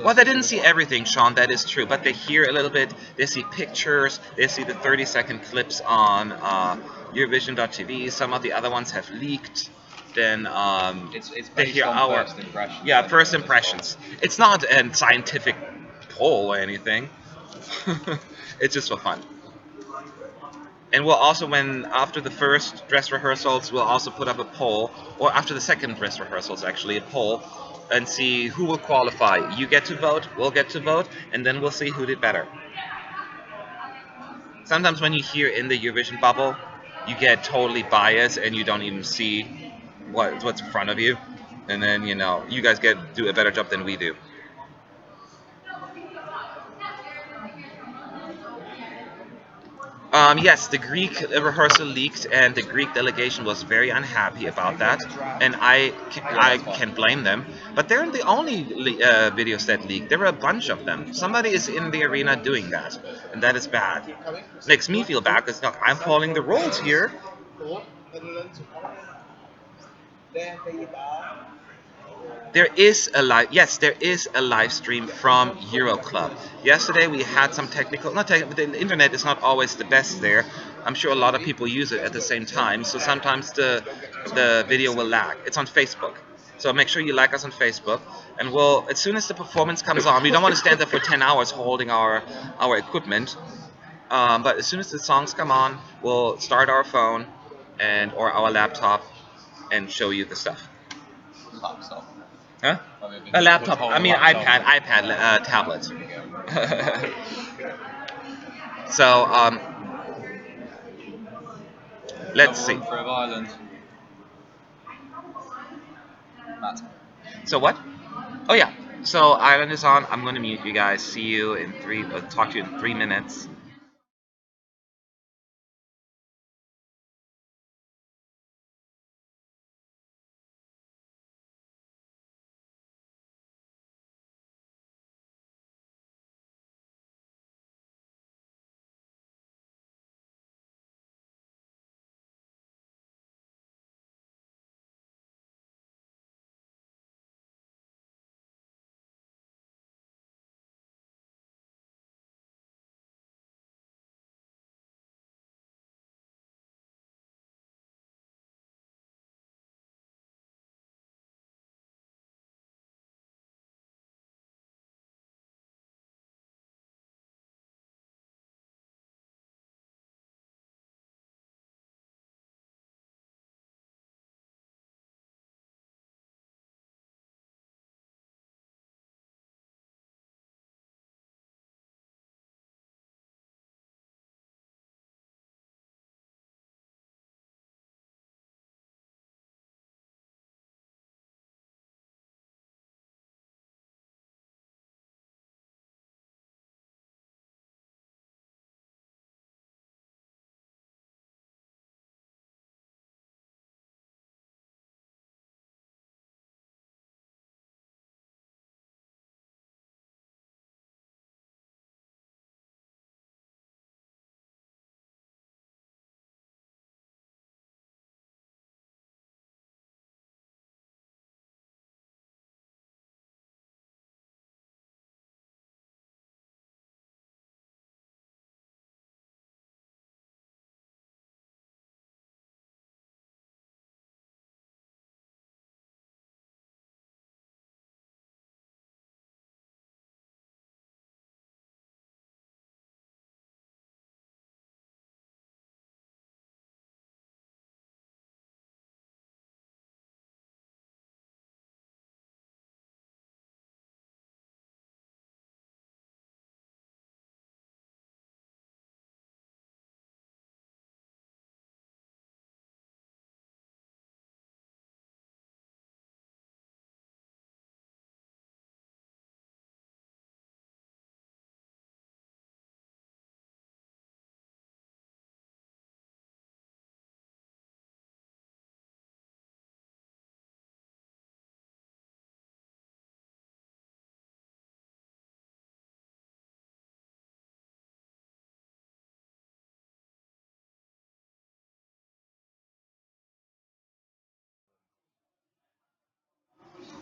Well, they didn't see everything, Sean, that is true. But they hear a little bit. They see pictures. They see the 30-second clips on Eurovision.tv. Some of the other ones have leaked. Then It's they based hear on our first impressions. yeah first impressions. It's not a scientific poll or anything. It's just for fun. And we'll also, after the first dress rehearsals, we'll also put up a poll, or after the second dress rehearsals, actually, a poll, and see who will qualify. You get to vote, we'll get to vote, and then we'll see who did better. Sometimes when you hear in the Eurovision bubble, you get totally biased and you don't even see what's in front of you. And then, you guys do a better job than we do. Yes, the Greek rehearsal leaked, and the Greek delegation was very unhappy about that, and I can blame them. But they're the only videos that leaked. There were a bunch of them. Somebody is in the arena doing that, and that is bad. Makes me feel bad because look, I'm following the rules here. There is a live stream from Euro Club. Yesterday we had some the internet is not always the best there. I'm sure a lot of people use it at the same time, so sometimes the video will lag. It's on Facebook. So make sure you like us on Facebook, and as soon as the performance comes on, we don't want to stand there for 10 hours holding our equipment. But as soon as the songs come on, we'll start our phone or our laptop and show you the stuff. Laptop. Huh? A laptop. I mean, iPad, tablet. So, let's see. For Ireland. Matt. So what? Oh yeah. So Ireland is on. I'm going to mute you guys. See you in talk to you in 3 minutes.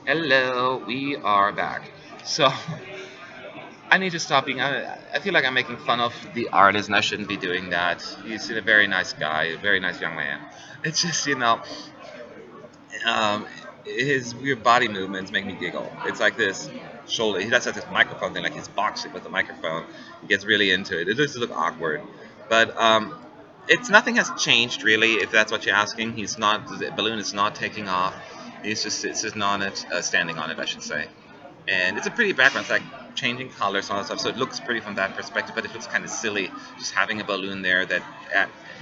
Hello, we are back. So I need to stop being. I feel like I'm making fun of the artist, and I shouldn't be doing that. He's a very nice guy, a very nice young man. It's just um, his weird body movements make me giggle. It's like this shoulder. He does have this microphone thing, like he's boxing with the microphone. He gets really into it. It does look awkward, but it's nothing has changed really. If that's what you're asking, he's not. The balloon is not taking off. He's just it's just on it, standing on it, I should say. And it's a pretty background. It's like changing colors and all that stuff, so it looks pretty from that perspective. But it looks kind of silly just having a balloon there that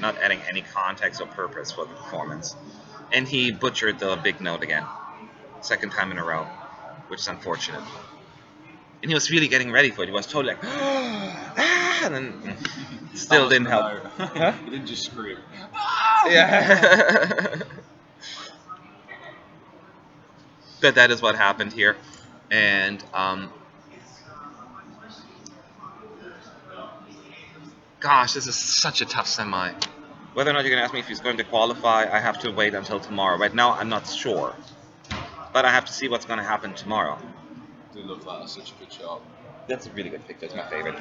not adding any context or purpose for the performance. And he butchered the big note again, second time in a row, which is unfortunate. And he was really getting ready for it. He was totally like, ah, and then still didn't help. Huh? He didn't just scream. Yeah. But that is what happened here, and gosh, this is such a tough semi. Whether or not you're going to ask me if he's going to qualify, I have to wait until tomorrow. Right now, I'm not sure. But I have to see what's going to happen tomorrow. I do love that. That's such a good shot. That's a really good picture. It's my favorite.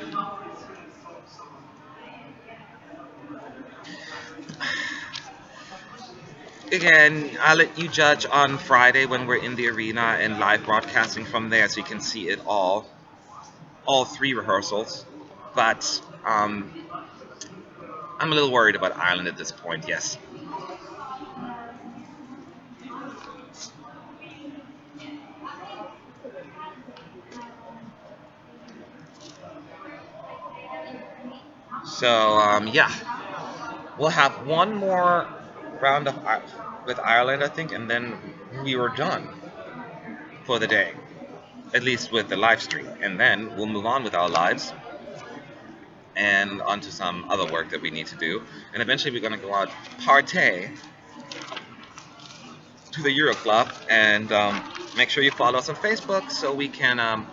Again, I'll let you judge on Friday when we're in the arena and live broadcasting from there so you can see it all three rehearsals. But I'm a little worried about Ireland at this point, yes. So, yeah, we'll have one more round with Ireland, I think, and then we were done for the day, at least with the live stream. And then we'll move on with our lives and onto some other work that we need to do. And eventually we're going to go out partay to the Euro Club and make sure you follow us on Facebook so we can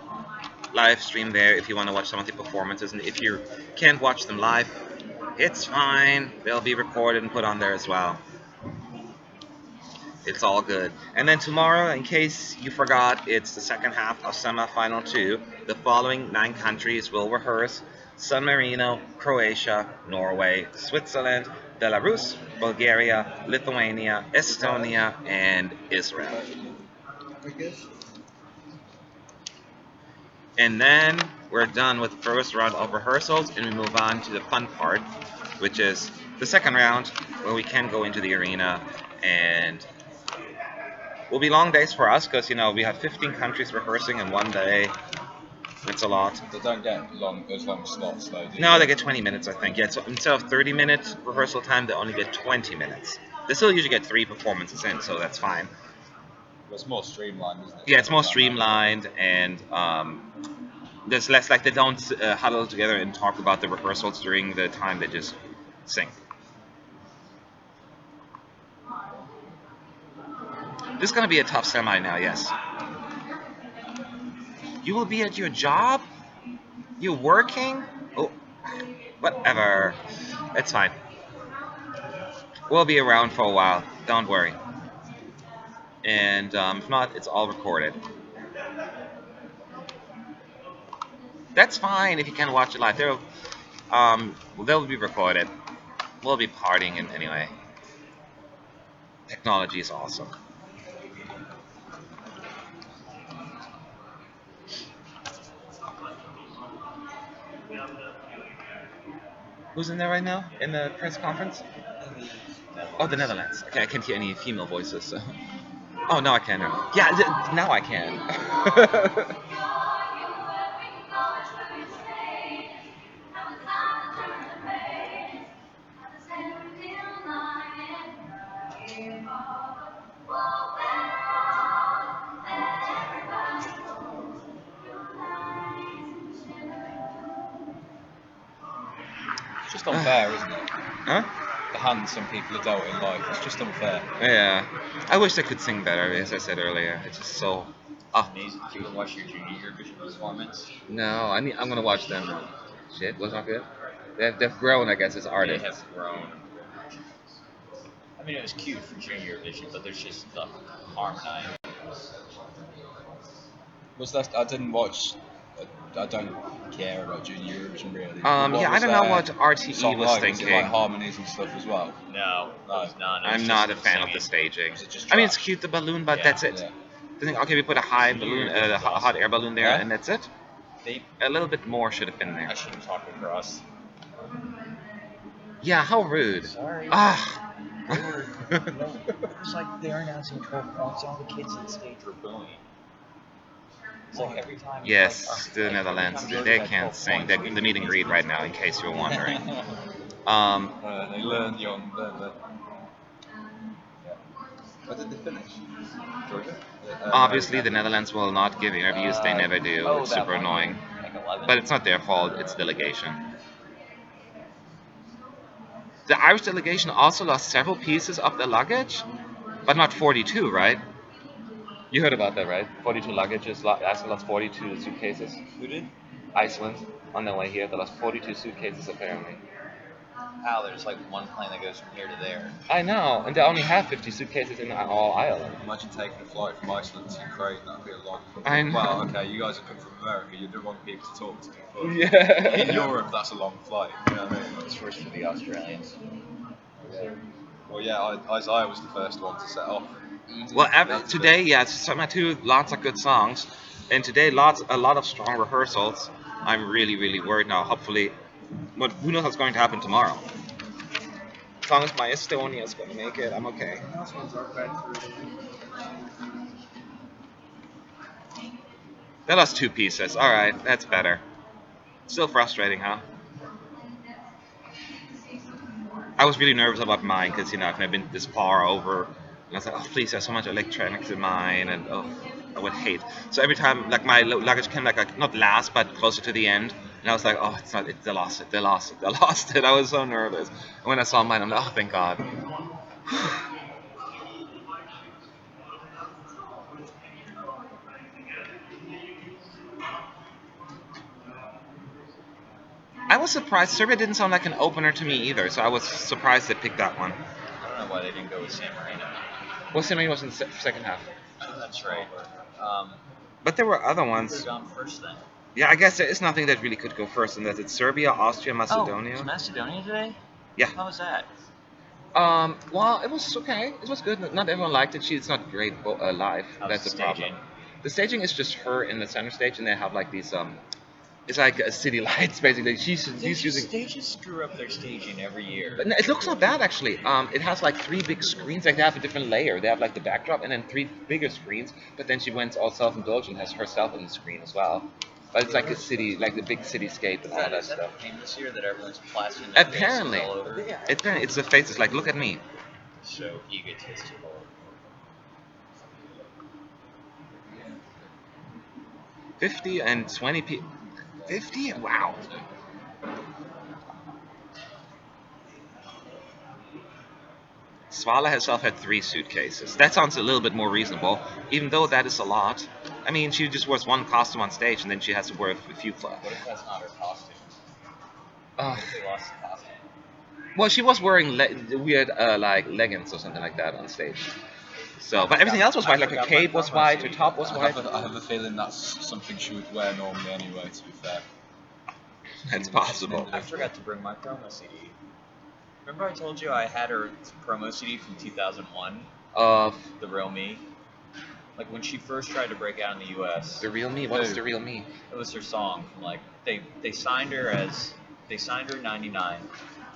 live stream there if you want to watch some of the performances. And if you can't watch them live, it's fine. They'll be recorded and put on there as well. It's all good. And then tomorrow, in case you forgot, it's the second half of semi-final 2. The following 9 countries will rehearse: San Marino, Croatia, Norway, Switzerland, Belarus, Bulgaria, Lithuania, Estonia, and Israel. And then we're done with the first round of rehearsals, and we move on to the fun part, which is the second round, where we can go into the arena, and will be long days for us because we have 15 countries rehearsing in one day. It's a lot. They don't get those long slots though. No, they get 20 minutes, I think. Yeah, so instead of 30 minutes rehearsal time, they only get 20 minutes. They still usually get 3 performances in, so that's fine. It's more streamlined, isn't it? Yeah, it's more streamlined, and there's less, like, they don't huddle together and talk about the rehearsals during the time. They just sing. This is going to be a tough semi now, yes. You will be at your job? You're working? Oh, whatever. It's fine. We'll be around for a while. Don't worry. And if not, it's all recorded. That's fine if you can't watch it live. They'll be recorded. We'll be partying anyway. Technology is awesome. Who's in there right now in the press conference? Oh, the Netherlands. Okay, I can't hear any female voices. So. Oh, now I can. Yeah, now I can. It's just unfair, isn't it? Huh? The hand some people are dealt in life. It's just unfair. Yeah. I wish I could sing better, as I said earlier. It's just so. Amazing. You can watch your junior Eurovision performance. No, I'm gonna watch them. Shit, was not good. They've grown, I guess, as They artists. have grown. I mean, it was cute for junior Eurovision, but there's just the harmonizing. Was that? I didn't watch. I don't care about Junior Eurovision really. Yeah, I don't know what RTE song was like? Was it thinking. like harmonies and stuff as well? No, it was not. It was I'm just not a the fan of singing. the staging. Was it just I mean, it's trash? cute, the balloon, but Yeah. that's it. Yeah. I think, okay, we put a high balloon, a hot air balloon there, Huh? and that's it. They, A little bit more should have been there. I shouldn't talk across. Yeah, how rude. Sorry. Ah. It was like they're announcing 12 points. All the kids on stage were booing. It's like every time. Yes, the Netherlands. They can't sing. They're in the meet and greet right now, in case you're wondering. They learn young, don't they? Yeah. Where did they finish? Georgia? Obviously, the Netherlands will not give interviews. They never do. It's that super one annoying. Like 11. But it's not their fault. It's delegation. The Irish delegation also lost several pieces of their luggage, but not 42, right? You heard about that, right? 42 luggages. Iceland lost 42 suitcases. Who did? Iceland, on their way here, they lost 42 suitcases apparently. How? There's like one plane that goes from here to there. I know, and they only have 50 suitcases in all Ireland. Imagine taking a flight from Iceland to Ukraine. That'd be a lot. I know. Well, okay, you guys have come from America. You're the wrong people to talk to. But Yeah. in Europe, that's a long flight. You know what I mean? It's first for the Australians. Well, yeah, Isaiah was the first one to set off. Well, today, yeah, Summer 2, lots of good songs. And today, a lot of strong rehearsals. I'm really, really worried now. Hopefully, but who knows what's going to happen tomorrow? As long as my Estonia is going to make it, I'm okay. They lost 2 pieces. Alright, that's better. Still frustrating, huh? I was really nervous about mine because, you know, I've never been this far over. And I was like, oh, please, there's so much electronics in mine. And, oh, I would hate. So every time, like, my luggage came, like, not last, but closer to the end. And I was like, oh, they lost it. I was so nervous. And when I saw mine, I'm like, oh, thank God. I was surprised. Serbia didn't sound like an opener to me either, so I was surprised they picked that one. I don't know why they didn't go with San Marino. Well, San Marino was in the second half. Oh, that's right. But there were other Could ones. have gone first then. Yeah, I guess there is nothing that really could go first, and that's it's Serbia, Austria, Macedonia. Oh, was Macedonia today? Yeah. How was that? Well, it was okay. It was good. Not everyone liked it. It's not great live. How's That's the the problem. staging? The staging is just her in the center stage, and they have like these it's like city lights basically. She's using. They just screw up their staging every year. But no, it looks not bad actually. It has like 3 big screens. Like they have a different layer. They have like the backdrop and then 3 bigger screens. But then she went all self-indulgent, has herself on the screen as well. But it's like a city, like the big cityscape and all that Is that stuff. the theme this year that everyone's plastering their Apparently, faces all over? it's the faces. Like look at me. So egotistical. 50 and 20 people. 50? Wow. Svala herself had 3 suitcases. That sounds a little bit more reasonable, even though that is a lot. I mean, she just wears 1 costume on stage, and then she has to wear a few. What if that's not her costume? Uh, What if they lost the costume? well, she was wearing weird like leggings or something like that on stage. So, but everything else was white. Like her cape was white, her top was white. I have a feeling that's something she would wear normally anyway, to be fair. That's possible. I forgot to bring my promo CD. Remember I told you I had her promo CD from 2001? Of The Real Me? Like when she first tried to break out in the US. the real me. What is the real me? It was her song from like they signed her in '99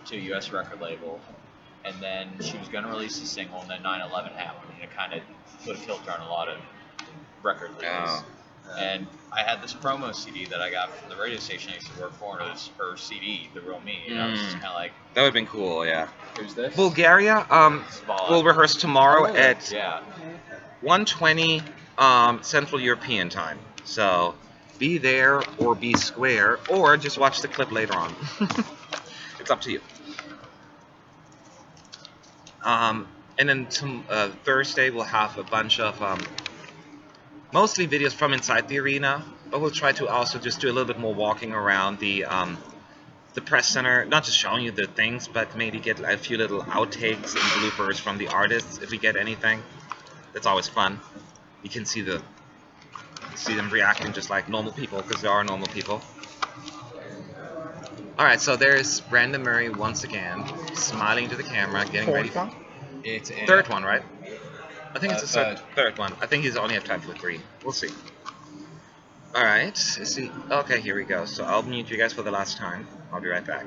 to a US record label, and then she was gonna release a single, and then 9/11 happened, and it kind of put a filter on a lot of record labels. Oh. And I had this promo CD that I got from the radio station I used to work for, and it was her CD, The Real Me. And I was just kind of like, That would have been cool. Yeah. Who's this? Bulgaria. Svala. We'll rehearse tomorrow at Yeah. 1:20 Central European time. So be there or be square, or just watch the clip later on. It's up to you. And then Thursday we'll have a bunch of mostly videos from inside the arena, but we'll try to also just do a little bit more walking around the press center, not just showing you the things, but maybe get a few little outtakes and bloopers from the artists if we get anything. That's always fun. You can see the See them reacting just like normal people, because they are normal people. Alright, so there's Brandon Murray once again, smiling to the camera, getting ready. Fourth one? It's Third one, right? I think it's the third. third one. I think he's only have time for 3. We'll see. Alright, is he? Okay, here we go. So I'll mute you guys for the last time. I'll be right back.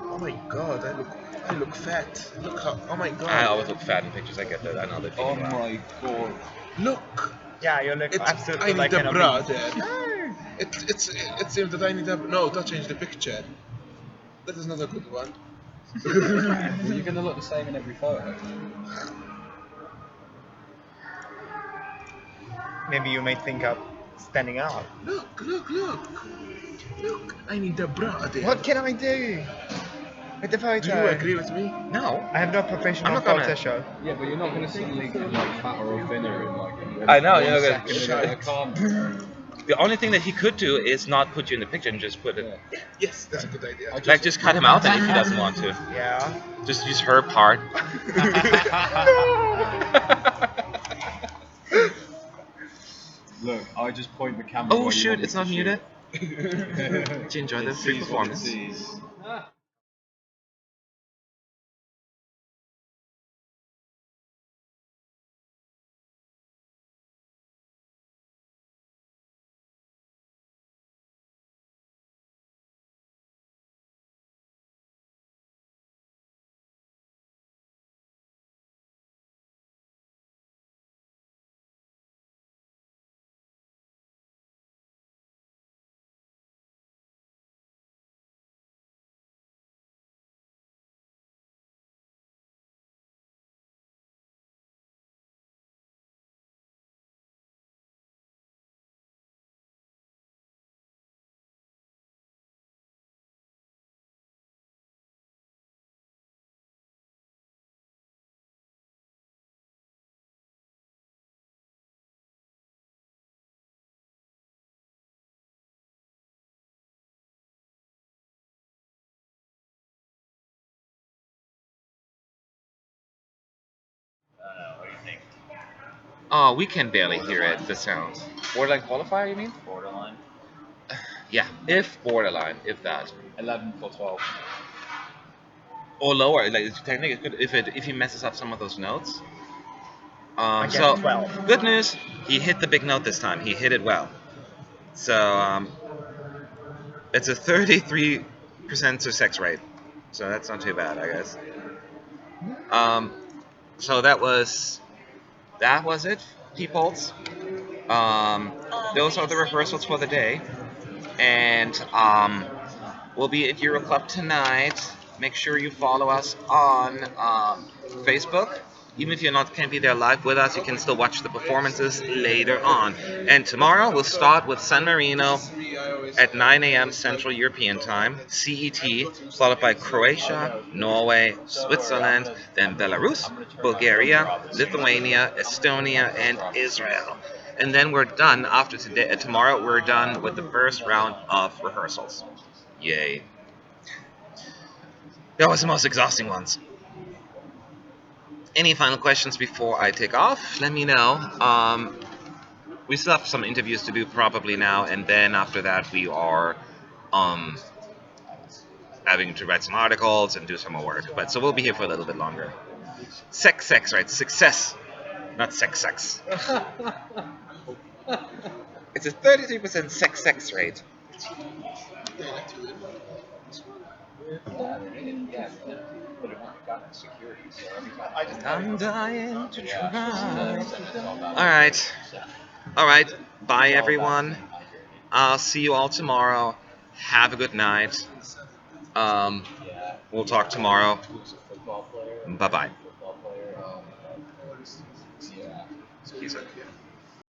Oh my god, I look fat. Look how, oh my god. I always look fat in pictures. I get that. I know that. Oh my god. Look! Yeah, you look It's, absolutely I need like a an bra obese. there. It seems that I need a... No, don't change the picture. That is not a good one. Well, you're gonna look the same in every photo. Maybe you may think of standing up. Look, look, look. Look, I need a bra there. What can I do with the photo? Do you agree with me? No. I have no professional I'm not gonna- Photoshop. Yeah, but you're not gonna suddenly get like fatter or thinner in like. I know, one you're not gonna- second. I can't. The only thing that he could do is not put you in the picture and just put it. Yes, that's a good idea. Like, just cut him out then if he doesn't want to. Yeah. Just use her part. Look, I just point the camera. Oh where you shoot, want me it's to not shoot. muted. Did you enjoy the It free sees what it performance? sees. What do you think? Oh, we can barely hear it, the sound. Borderline qualifier, you mean? Borderline? Yeah, if borderline, if that. 11 for 12. Or lower, like technically it could, if he messes up some of those notes. I So get 12. good news, he hit the big note this time. He hit it well. So it's a 33% success rate. So that's not too bad, I guess. So that was it, peoples. Those are the rehearsals for the day, and we'll be at Euro Club tonight. Make sure you follow us on Facebook. Even if can't be there live with us, you can still watch the performances later on. And tomorrow we'll start with San Marino at 9 a.m. Central European Time, CET, followed by Croatia, Norway, Switzerland, then Belarus, Bulgaria, Lithuania, Estonia, and Israel. And then we're done after today. Tomorrow we're done with the first round of rehearsals. Yay. That was the most exhausting ones. Any final questions before I take off? Let me know. We still have some interviews to do probably now, and then after that we are having to write some articles and do some more work. But so we'll be here for a little bit longer. Sex, right? Success, not sex. It's a 33% sex rate. I'm dying to try. All right. Bye, everyone. I'll see you all tomorrow. Have a good night. We'll talk tomorrow. Bye bye. Yeah. He's okay.